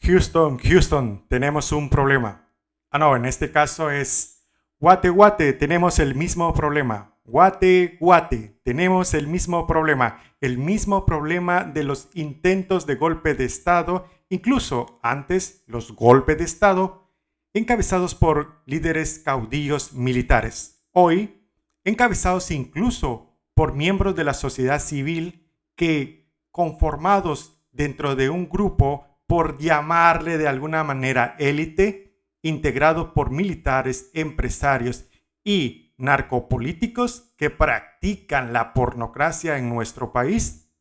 Houston, Houston, tenemos un problema. Ah, no, en este caso es Guate, Guate, tenemos el mismo problema. Guate, Guate, tenemos el mismo problema. El mismo problema de los intentos de golpe de Estado, incluso antes los golpes de Estado, encabezados por líderes caudillos militares. Hoy, encabezados incluso por miembros de la sociedad civil que, conformados dentro de un grupo, por llamarle de alguna manera élite, integrado por militares, empresarios y narcopolíticos que practican la pornocracia en nuestro país,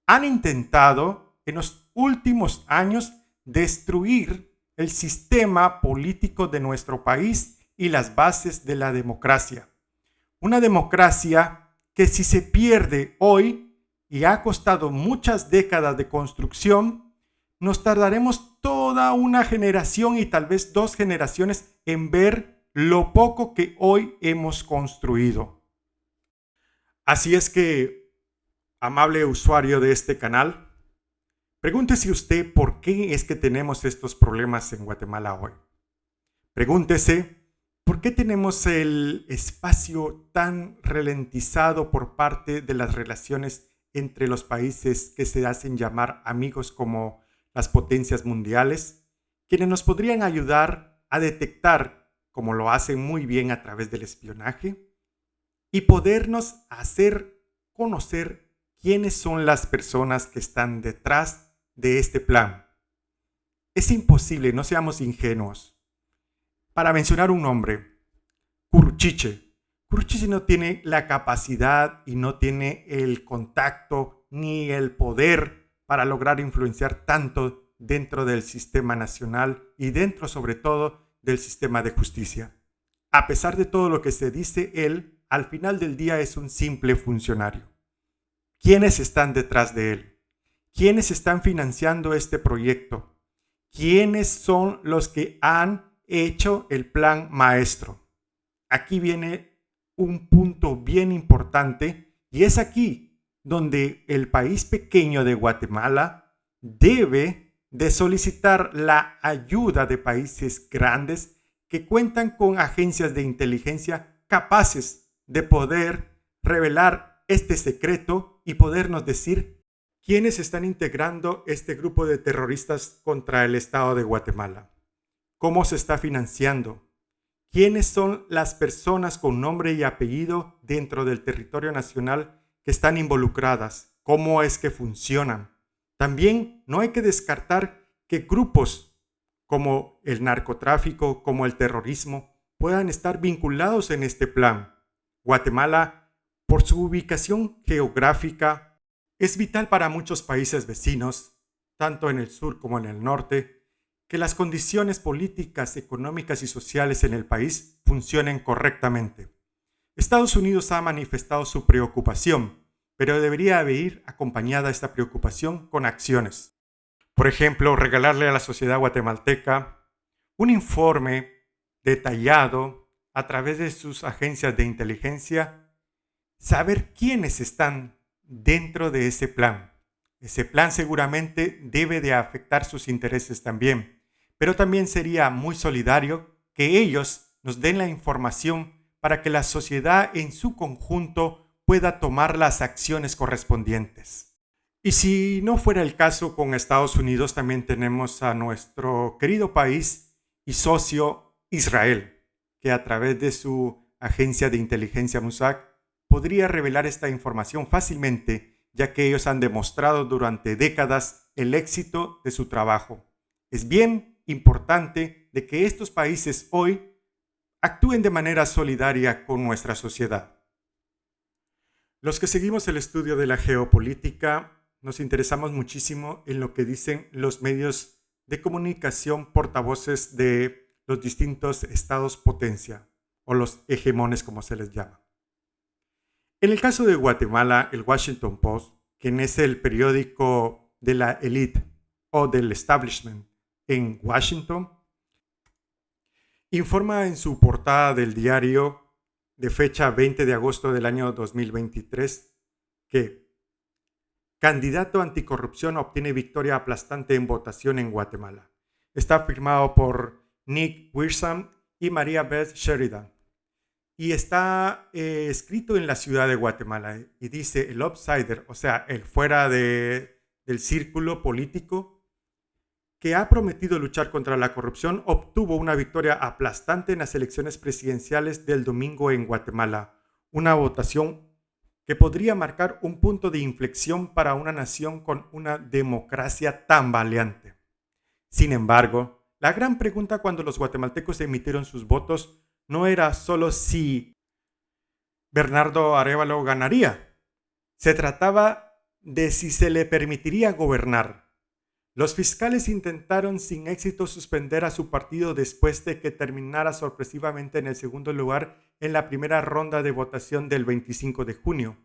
han intentado en los últimos años destruir el sistema político de nuestro país y las bases de la democracia. Una democracia que si se pierde hoy y ha costado muchas décadas de construcción, nos tardaremos toda una generación y tal vez 2 generaciones en ver lo poco que hoy hemos construido. Así es que, amable usuario de este canal, pregúntese usted por qué es que tenemos estos problemas en Guatemala hoy. Pregúntese por qué tenemos el espacio tan ralentizado por parte de las relaciones entre los países que se hacen llamar amigos como las potencias mundiales, quienes nos podrían ayudar a detectar, como lo hacen muy bien a través del espionaje, y podernos hacer conocer quiénes son las personas que están detrás de este plan. Es imposible, no seamos ingenuos. Para mencionar un nombre, Curuchiche. Curuchiche no tiene la capacidad y no tiene el contacto ni el poder para lograr influenciar tanto dentro del sistema nacional y dentro sobre todo del sistema de justicia. A pesar de todo lo que se dice, él al final del día es un simple funcionario. ¿Quiénes están detrás de él? ¿Quiénes están financiando este proyecto? ¿Quiénes son los que han hecho el plan maestro? Aquí viene un punto bien importante y es aquí donde el país pequeño de Guatemala debe de solicitar la ayuda de países grandes que cuentan con agencias de inteligencia capaces de poder revelar este secreto y podernos decir quiénes están integrando este grupo de terroristas contra el Estado de Guatemala, cómo se está financiando, quiénes son las personas con nombre y apellido dentro del territorio nacional que están involucradas, cómo es que funcionan. También no hay que descartar que grupos como el narcotráfico, como el terrorismo, puedan estar vinculados en este plan. Guatemala, por su ubicación geográfica, es vital para muchos países vecinos, tanto en el sur como en el norte, que las condiciones políticas, económicas y sociales en el país funcionen correctamente. Estados Unidos ha manifestado su preocupación, pero debería ir acompañada esta preocupación con acciones. Por ejemplo, regalarle a la sociedad guatemalteca un informe detallado a través de sus agencias de inteligencia, saber quiénes están dentro de ese plan. Ese plan seguramente debe de afectar sus intereses también, pero también sería muy solidario que ellos nos den la información para que la sociedad en su conjunto pueda tomar las acciones correspondientes. Y si no fuera el caso con Estados Unidos, también tenemos a nuestro querido país y socio Israel, que a través de su agencia de inteligencia Mossad podría revelar esta información fácilmente, ya que ellos han demostrado durante décadas el éxito de su trabajo. Es bien importante de que estos países hoy actúen de manera solidaria con nuestra sociedad. Los que seguimos el estudio de la geopolítica nos interesamos muchísimo en lo que dicen los medios de comunicación portavoces de los distintos estados potencia o los hegemones como se les llama. En el caso de Guatemala, el Washington Post, quien es el periódico de la élite o del establishment en Washington, informa en su portada del diario de fecha 20 de agosto del año 2023 que candidato anticorrupción obtiene victoria aplastante en votación en Guatemala. Está firmado por Nick Wiersam y María Beth Sheridan. Y está escrito en la ciudad de Guatemala. Y dice, el outsider, o sea, el fuera del círculo político, que ha prometido luchar contra la corrupción, obtuvo una victoria aplastante en las elecciones presidenciales del domingo en Guatemala. Una votación que podría marcar un punto de inflexión para una nación con una democracia tambaleante. Sin embargo, la gran pregunta cuando los guatemaltecos emitieron sus votos no era solo si Bernardo Arévalo ganaría. Se trataba de si se le permitiría gobernar. Los fiscales intentaron sin éxito suspender a su partido después de que terminara sorpresivamente en el segundo lugar en la primera ronda de votación del 25 de junio.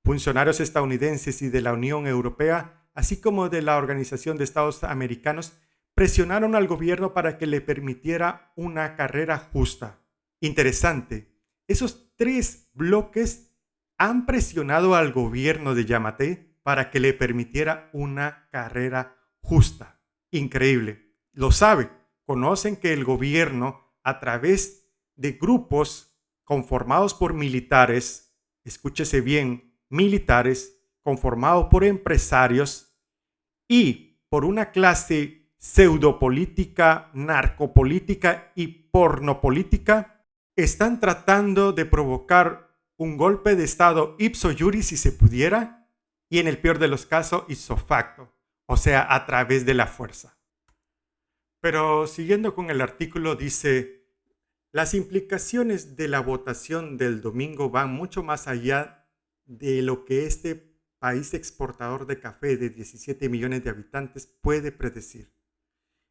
Funcionarios estadounidenses y de la Unión Europea, así como de la Organización de Estados Americanos, presionaron al gobierno para que le permitiera una carrera justa. Interesante, esos tres bloques han presionado al gobierno de Yamatei para que le permitiera una carrera justa. Increíble. Lo sabe. Conocen que el gobierno, a través de grupos conformados por militares, escúchese bien, militares, conformados por empresarios y por una clase pseudopolítica, narcopolítica y pornopolítica, están tratando de provocar un golpe de Estado ipso iuris si se pudiera, y en el peor de los casos ipso facto, o sea, a través de la fuerza. Pero siguiendo con el artículo dice, las implicaciones de la votación del domingo van mucho más allá de lo que este país exportador de café de 17 millones de habitantes puede predecir.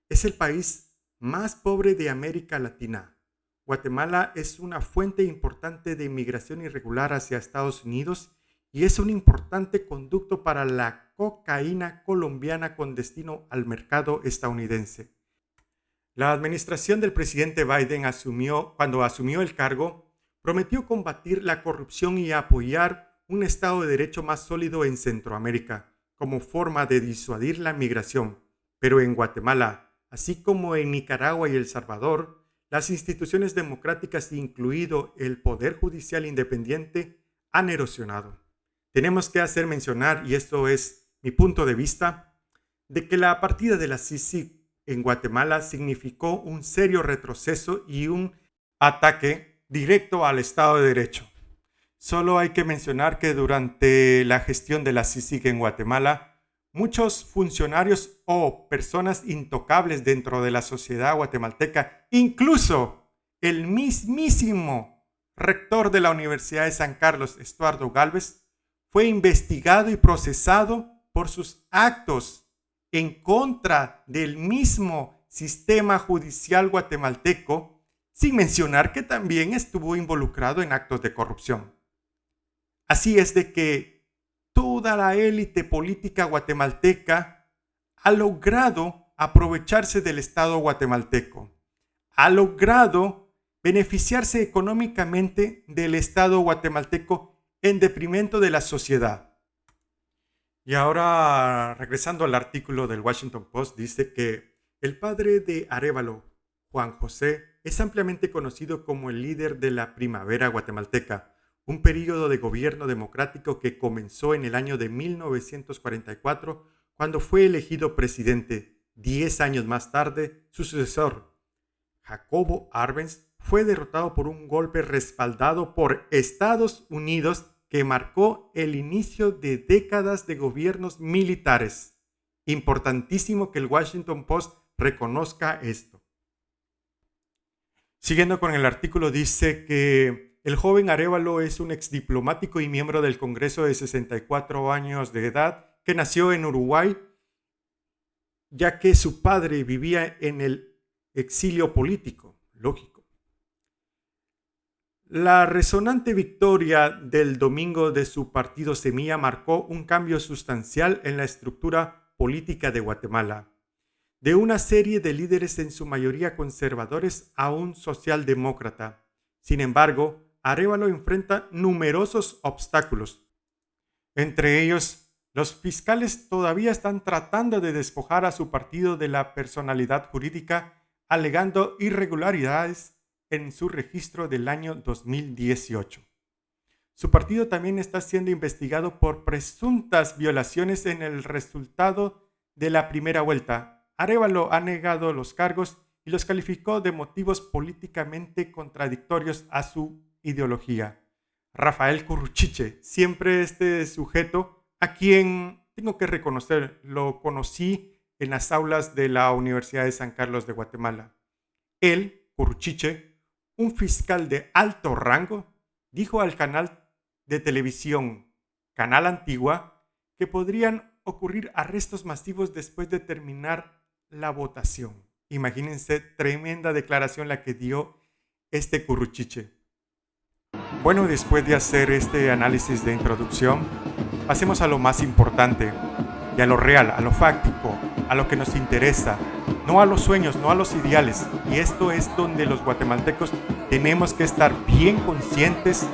Es el país más pobre de América Latina. Guatemala es una fuente importante de inmigración irregular hacia Estados Unidos y es un importante conducto para la cocaína colombiana con destino al mercado estadounidense. La administración del presidente Biden cuando asumió el cargo, prometió combatir la corrupción y apoyar un Estado de Derecho más sólido en Centroamérica, como forma de disuadir la migración. Pero en Guatemala, así como en Nicaragua y El Salvador, las instituciones democráticas, incluido el Poder Judicial independiente, han erosionado. Tenemos que hacer mencionar, y esto es mi punto de vista, de que la partida de la CICIG en Guatemala significó un serio retroceso y un ataque directo al Estado de Derecho. Solo hay que mencionar que durante la gestión de la CICIG en Guatemala, muchos funcionarios o personas intocables dentro de la sociedad guatemalteca, incluso el mismísimo rector de la Universidad de San Carlos, Estuardo Gálvez, fue investigado y procesado por sus actos en contra del mismo sistema judicial guatemalteco, sin mencionar que también estuvo involucrado en actos de corrupción. Así es de que toda la élite política guatemalteca ha logrado aprovecharse del Estado guatemalteco, ha logrado beneficiarse económicamente del Estado guatemalteco en detrimento de la sociedad. Y ahora, regresando al artículo del Washington Post, dice que el padre de Arévalo, Juan José, es ampliamente conocido como el líder de la primavera guatemalteca, un período de gobierno democrático que comenzó en el año de 1944, cuando fue elegido presidente. 10 años más tarde, su sucesor, Jacobo Arbenz, fue derrotado por un golpe respaldado por Estados Unidos que marcó el inicio de décadas de gobiernos militares. Importantísimo que el Washington Post reconozca esto. Siguiendo con el artículo, dice que el joven Arévalo es un exdiplomático y miembro del Congreso de 64 años de edad que nació en Uruguay, ya que su padre vivía en el exilio político. Lógico. La resonante victoria del domingo de su partido Semilla marcó un cambio sustancial en la estructura política de Guatemala, de una serie de líderes en su mayoría conservadores a un socialdemócrata. Sin embargo, Arévalo enfrenta numerosos obstáculos, entre ellos Los fiscales todavía están tratando de despojar a su partido de la personalidad jurídica, alegando irregularidades en su registro del año 2018. Su partido también está siendo investigado por presuntas violaciones en el resultado de la primera vuelta. Arévalo ha negado los cargos y los calificó de motivos políticamente contradictorios a su ideología. Rafael Curruchiche, siempre este sujeto a quien tengo que reconocer, lo conocí en las aulas de la Universidad de San Carlos de Guatemala. Él, Curruchiche, un fiscal de alto rango, dijo al canal de televisión Canal Antigua que podrían ocurrir arrestos masivos después de terminar la votación. Imagínense, tremenda declaración la que dio este Curruchiche. Bueno, después de hacer este análisis de introducción, pasemos a lo más importante y a lo real, a lo fáctico, a lo que nos interesa, no a los sueños, no a los ideales. Y esto es donde los guatemaltecos tenemos que estar bien conscientes,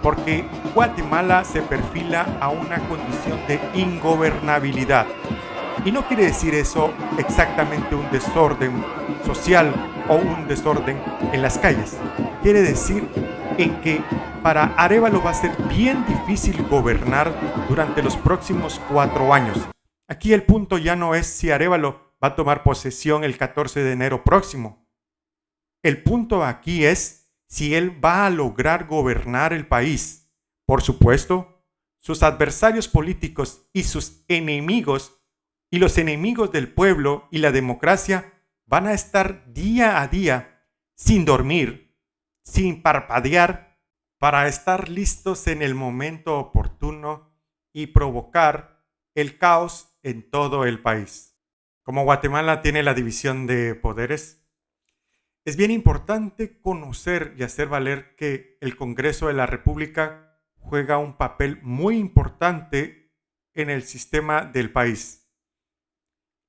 porque Guatemala se perfila a una condición de ingobernabilidad. Y no quiere decir eso exactamente un desorden social o un desorden en las calles. Quiere decir en que para Arévalo va a ser bien difícil gobernar durante los próximos 4 años. Aquí el punto ya no es si Arévalo va a tomar posesión el 14 de enero próximo. El punto aquí es si él va a lograr gobernar el país. Por supuesto, sus adversarios políticos y sus enemigos y los enemigos del pueblo y la democracia van a estar día a día sin dormir, sin parpadear, para estar listos en el momento oportuno y provocar el caos en todo el país. Como Guatemala tiene la división de poderes, es bien importante conocer y hacer valer que el Congreso de la República juega un papel muy importante en el sistema del país.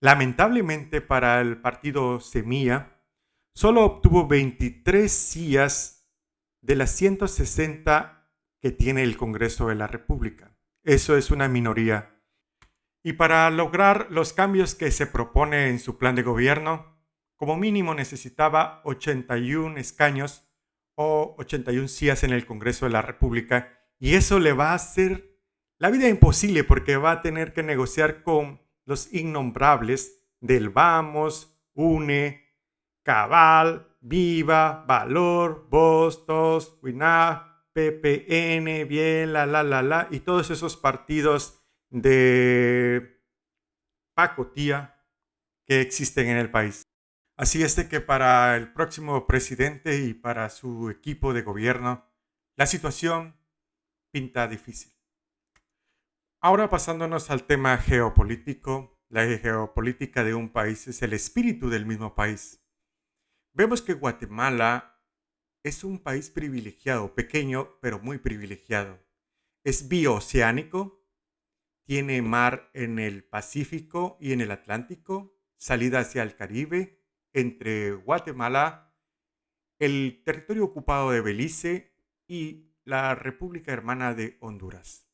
Lamentablemente para el partido Semilla, solo obtuvo 23 sillas de las 160 que tiene el Congreso de la República. Eso es una minoría. Y para lograr los cambios que se propone en su plan de gobierno, como mínimo necesitaba 81 escaños o 81 sillas en el Congreso de la República, y eso le va a hacer la vida imposible porque va a tener que negociar con los innombrables del Vamos, UNE, Cabal, Viva, Valor, Bustos, WINA, PPN, Bien, la, y todos esos partidos de pacotilla que existen en el país. Así es de que para el próximo presidente y para su equipo de gobierno, la situación pinta difícil. Ahora pasándonos al tema geopolítico, la geopolítica de un país es el espíritu del mismo país. Vemos que Guatemala es un país privilegiado, pequeño pero muy privilegiado. Es bioceánico, tiene mar en el Pacífico y en el Atlántico, salida hacia el Caribe, entre Guatemala, el territorio ocupado de Belice y la República Hermana de Honduras.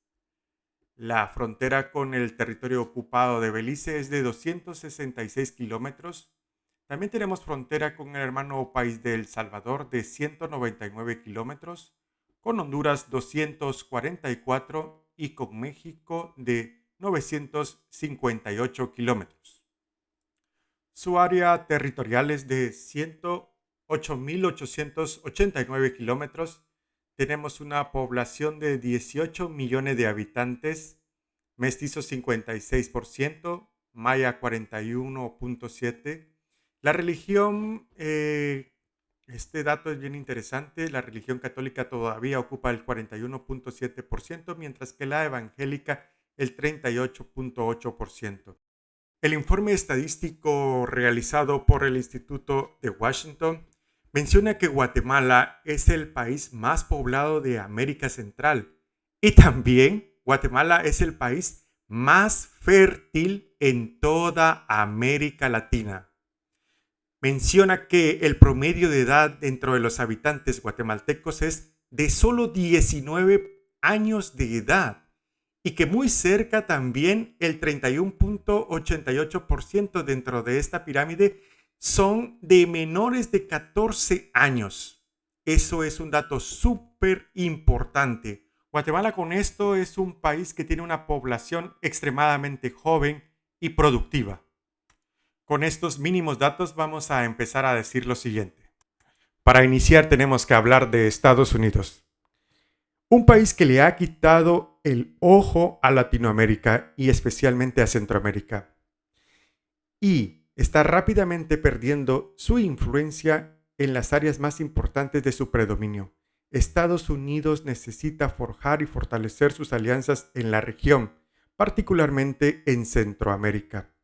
La frontera con el territorio ocupado de Belice es de 266 kilómetros. También tenemos frontera con el hermano país de El Salvador de 199 kilómetros, con Honduras 244 y con México de 958 kilómetros. Su área territorial es de 108.889 kilómetros. Tenemos una población de 18 millones de habitantes, mestizos 56%, maya 41.7%. La religión, este dato es bien interesante, la religión católica todavía ocupa el 41.7%, mientras que la evangélica el 38.8%. El informe estadístico realizado por el Instituto de Washington menciona que Guatemala es el país más poblado de América Central y también Guatemala es el país más fértil en toda América Latina. Menciona que el promedio de edad dentro de los habitantes guatemaltecos es de solo 19 años de edad y que muy cerca también el 31.88% dentro de esta pirámide son de menores de 14 años. Eso es un dato súper importante. Guatemala con esto es un país que tiene una población extremadamente joven y productiva. Con estos mínimos datos vamos a empezar a decir lo siguiente. Para iniciar tenemos que hablar de Estados Unidos. Un país que le ha quitado el ojo a Latinoamérica y especialmente a Centroamérica. Y está rápidamente perdiendo su influencia en las áreas más importantes de su predominio. Estados Unidos necesita forjar y fortalecer sus alianzas en la región, particularmente en Centroamérica.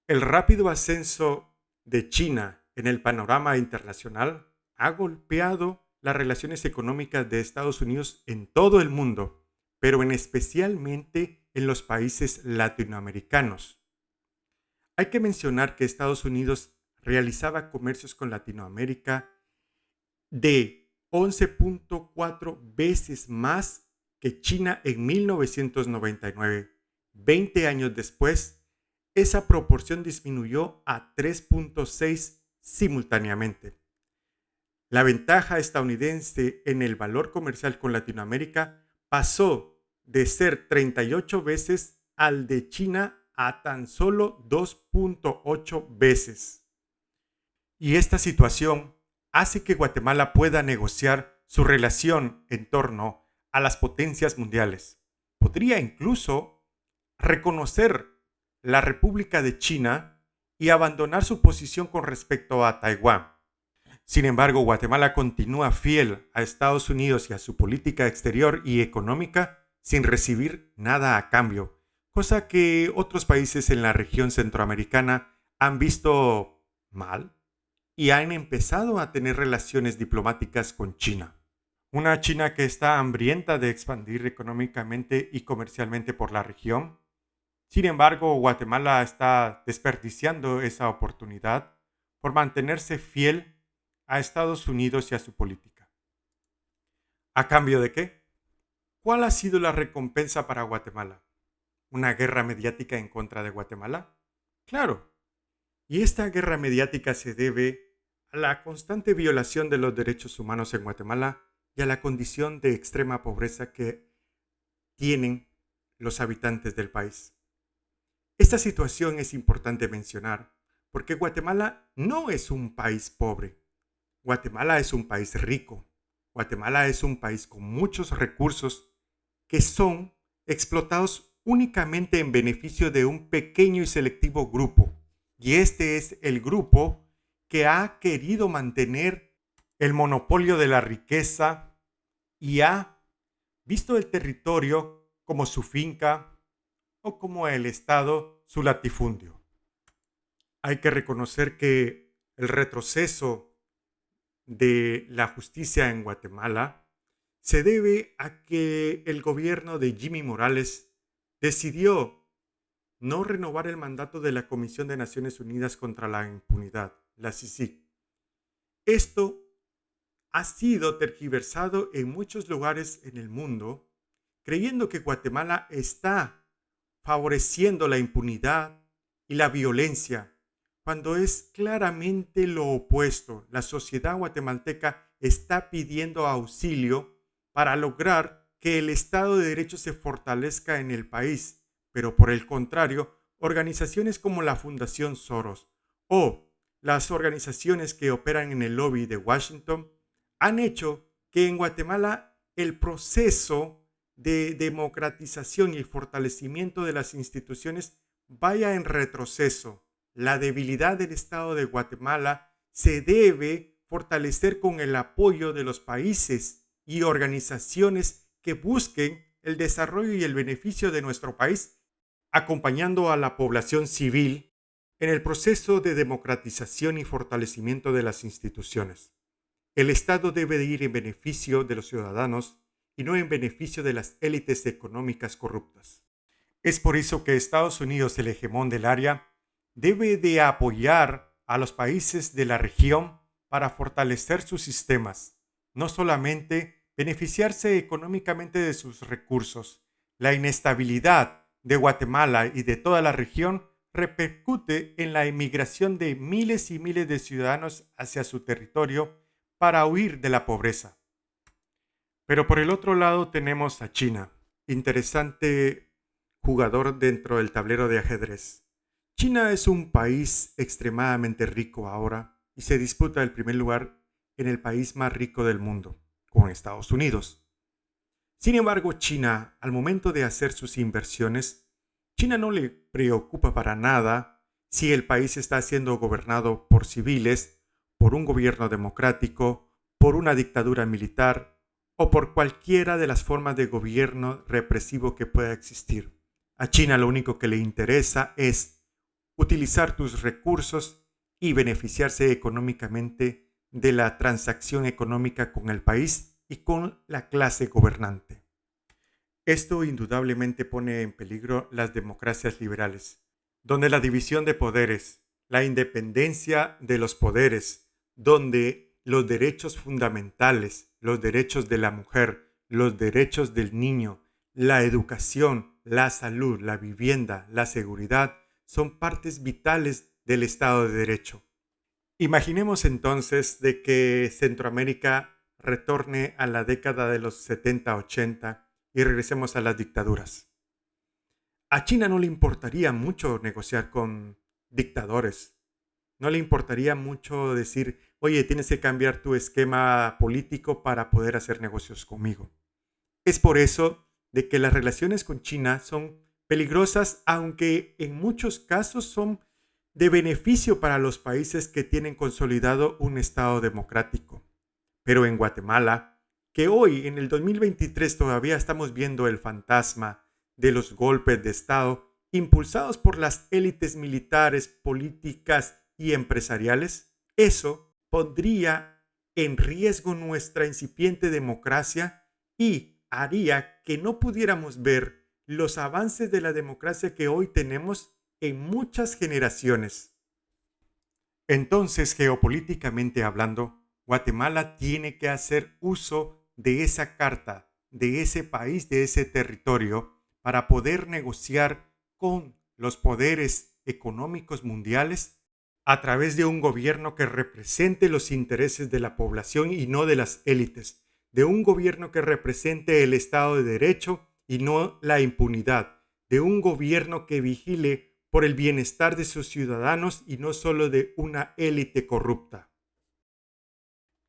El rápido ascenso de China en el panorama internacional ha golpeado las relaciones económicas de Estados Unidos en todo el mundo, pero especialmente en los países latinoamericanos. Hay que mencionar que Estados Unidos realizaba comercios con Latinoamérica de 11.4 veces más que China en 1999. 20 años después, esa proporción disminuyó a 3.6 simultáneamente. La ventaja estadounidense en el valor comercial con Latinoamérica pasó de ser 38 veces al de China a tan solo 2.8 veces. Y esta situación hace que Guatemala pueda negociar su relación en torno a las potencias mundiales. Podría incluso reconocer la República de China y abandonar su posición con respecto a Taiwán. Sin embargo, Guatemala continúa fiel a Estados Unidos y a su política exterior y económica sin recibir nada a cambio, cosa que otros países en la región centroamericana han visto mal y han empezado a tener relaciones diplomáticas con China. Una China que está hambrienta de expandir económicamente y comercialmente por la región. Sin embargo, Guatemala está desperdiciando esa oportunidad por mantenerse fiel a Estados Unidos y a su política. ¿A cambio de qué? ¿Cuál ha sido la recompensa para Guatemala? ¿Una guerra mediática en contra de Guatemala? Claro. Y esta guerra mediática se debe a la constante violación de los derechos humanos en Guatemala y a la condición de extrema pobreza que tienen los habitantes del país. Esta situación es importante mencionar porque Guatemala no es un país pobre. Guatemala es un país rico. Guatemala es un país con muchos recursos que son explotados únicamente en beneficio de un pequeño y selectivo grupo. Y este es el grupo que ha querido mantener el monopolio de la riqueza y ha visto el territorio como su finca o como el Estado su latifundio. Hay que reconocer que el retroceso de la justicia en Guatemala se debe a que el gobierno de Jimmy Morales decidió no renovar el mandato de la Comisión de Naciones Unidas contra la Impunidad, la CICIG. Esto ha sido tergiversado en muchos lugares en el mundo, creyendo que Guatemala está favoreciendo la impunidad y la violencia, cuando es claramente lo opuesto. La sociedad guatemalteca está pidiendo auxilio para lograr que el Estado de Derecho se fortalezca en el país, pero por el contrario, organizaciones como la Fundación Soros o las organizaciones que operan en el lobby de Washington han hecho que en Guatemala el proceso de democratización y el fortalecimiento de las instituciones vaya en retroceso. La debilidad del Estado de Guatemala se debe fortalecer con el apoyo de los países y organizaciones que busquen el desarrollo y el beneficio de nuestro país, acompañando a la población civil en el proceso de democratización y fortalecimiento de las instituciones. El Estado debe de ir en beneficio de los ciudadanos y no en beneficio de las élites económicas corruptas. Es por eso que Estados Unidos, el hegemón del área, debe de apoyar a los países de la región para fortalecer sus sistemas, no solamente beneficiarse económicamente de sus recursos. La inestabilidad de Guatemala y de toda la región repercute en la emigración de miles y miles de ciudadanos hacia su territorio para huir de la pobreza. Pero por el otro lado tenemos a China, interesante jugador dentro del tablero de ajedrez. China es un país extremadamente rico ahora y se disputa el primer lugar en el país más rico del mundo, con Estados Unidos. Sin embargo, China, al momento de hacer sus inversiones, China no le preocupa para nada si el país está siendo gobernado por civiles, por un gobierno democrático, por una dictadura militar o por cualquiera de las formas de gobierno represivo que pueda existir. A China lo único que le interesa es utilizar tus recursos y beneficiarse económicamente de la transacción económica con el país y con la clase gobernante. Esto indudablemente pone en peligro las democracias liberales, donde la división de poderes, la independencia de los poderes, donde los derechos fundamentales, los derechos de la mujer, los derechos del niño, la educación, la salud, la vivienda, la seguridad, son partes vitales del Estado de Derecho. Imaginemos entonces de que Centroamérica retorne a la década de los 70-80 y regresemos a las dictaduras. A China no le importaría mucho negociar con dictadores. No le importaría mucho decir, oye, tienes que cambiar tu esquema político para poder hacer negocios conmigo. Es por eso de que las relaciones con China son peligrosas, aunque en muchos casos son de beneficio para los países que tienen consolidado un Estado democrático. Pero en Guatemala, que hoy en el 2023 todavía estamos viendo el fantasma de los golpes de Estado impulsados por las élites militares, políticas y empresariales, eso pondría en riesgo nuestra incipiente democracia y haría que no pudiéramos ver los avances de la democracia que hoy tenemos en muchas generaciones. Entonces, geopolíticamente hablando, Guatemala tiene que hacer uso de esa carta, de ese país, de ese territorio, para poder negociar con los poderes económicos mundiales a través de un gobierno que represente los intereses de la población y no de las élites, de un gobierno que represente el Estado de Derecho y no la impunidad, de un gobierno que vigile por el bienestar de sus ciudadanos y no solo de una élite corrupta.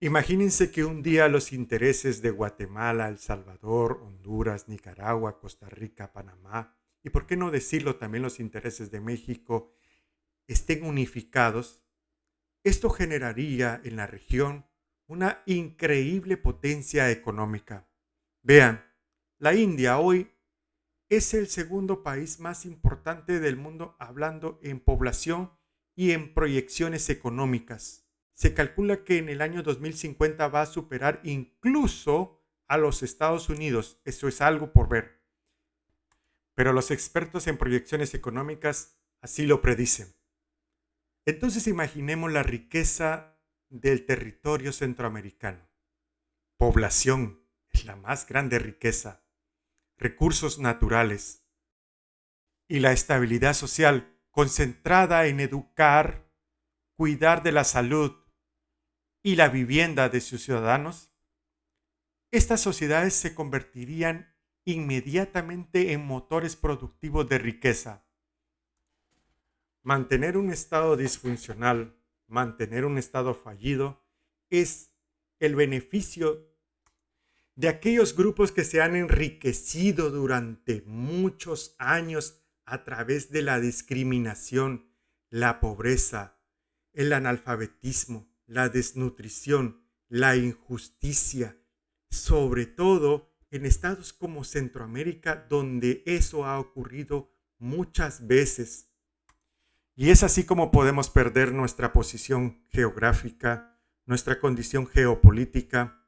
Imagínense que un día los intereses de Guatemala, El Salvador, Honduras, Nicaragua, Costa Rica, Panamá y por qué no decirlo también los intereses de México estén unificados. Esto generaría en la región una increíble potencia económica. Vean, la India hoy es el segundo país más importante del mundo hablando en población y en proyecciones económicas. Se calcula que en el año 2050 va a superar incluso a los Estados Unidos. Eso es algo por ver. Pero los expertos en proyecciones económicas así lo predicen. Entonces imaginemos la riqueza del territorio centroamericano. Población es la más grande riqueza. Recursos naturales y la estabilidad social concentrada en educar, cuidar de la salud y la vivienda de sus ciudadanos, estas sociedades se convertirían inmediatamente en motores productivos de riqueza. Mantener un estado disfuncional, mantener un estado fallido, es el beneficio de aquellos grupos que se han enriquecido durante muchos años a través de la discriminación, la pobreza, el analfabetismo, la desnutrición, la injusticia, sobre todo en estados como Centroamérica, donde eso ha ocurrido muchas veces. Y es así como podemos perder nuestra posición geográfica, nuestra condición geopolítica,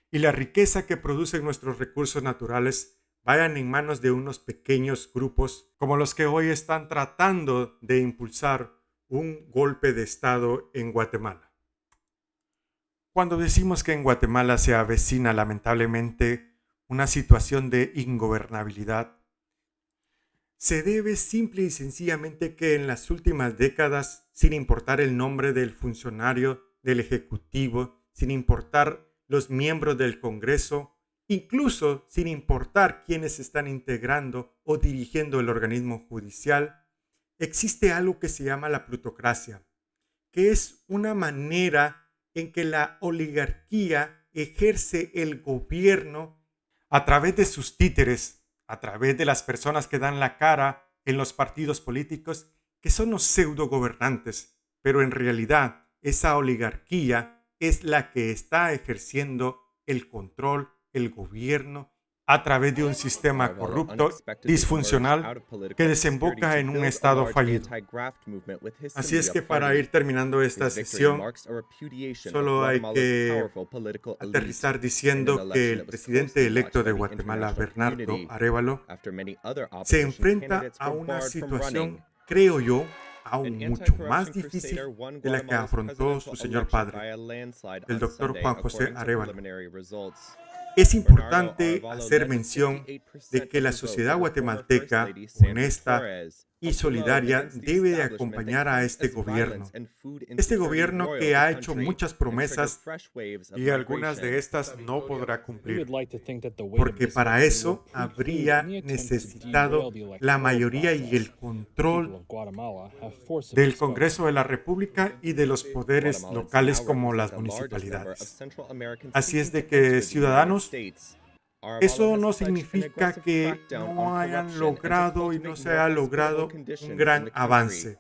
y la riqueza que producen nuestros recursos naturales vayan en manos de unos pequeños grupos como los que hoy están tratando de impulsar un golpe de Estado en Guatemala. Cuando decimos que en Guatemala se avecina lamentablemente una situación de ingobernabilidad, Se debe simple y sencillamente que en las últimas décadas, sin importar el nombre del funcionario del Ejecutivo, sin importar los miembros del Congreso, incluso sin importar quiénes están integrando o dirigiendo el organismo judicial, existe algo que se llama la plutocracia, que es una manera en que la oligarquía ejerce el gobierno a través de sus títeres, a través de las personas que dan la cara en los partidos políticos, que son los pseudo gobernantes, pero en realidad esa oligarquía es la que está ejerciendo el control, el gobierno, a través de un sistema corrupto, disfuncional, que desemboca en un Estado fallido. Así es que para ir terminando esta sesión, solo hay que aterrizar diciendo que el presidente electo de Guatemala, Bernardo Arévalo, se enfrenta a una situación, creo yo, aún mucho más difícil de la que afrontó su señor padre, el doctor Juan José Arévalo. Es importante hacer mención de que la sociedad guatemalteca, honesta y solidaria, debe de acompañar a este gobierno. Este gobierno que ha hecho muchas promesas y algunas de estas no podrá cumplir, porque para eso habría necesitado la mayoría y el control del Congreso de la República y de los poderes locales como las municipalidades. Así es de que, ciudadanos, eso no significa que no hayan logrado y no se haya logrado un gran avance.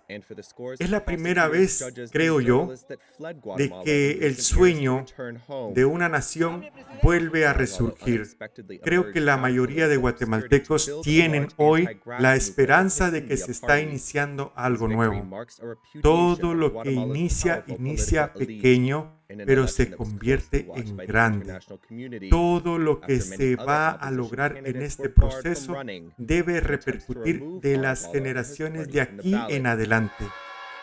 Es la primera vez, creo yo, de que el sueño de una nación vuelve a resurgir. Creo que la mayoría de guatemaltecos tienen hoy la esperanza de que se está iniciando algo nuevo. Todo lo que inicia pequeño, pero se convierte en grande. Todo lo que se va a lograr en este proceso debe repercutir de las generaciones de aquí en adelante.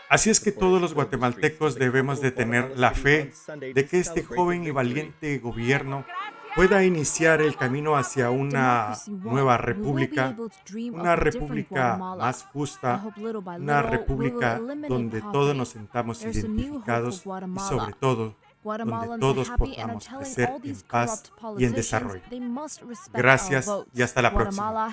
Así es que todos los guatemaltecos debemos de tener la fe de que este joven y valiente gobierno pueda iniciar el camino hacia una nueva república, una república más justa, una república donde todos nos sintamos identificados y sobre todo donde todos podamos crecer en paz y en desarrollo. Gracias y hasta la próxima.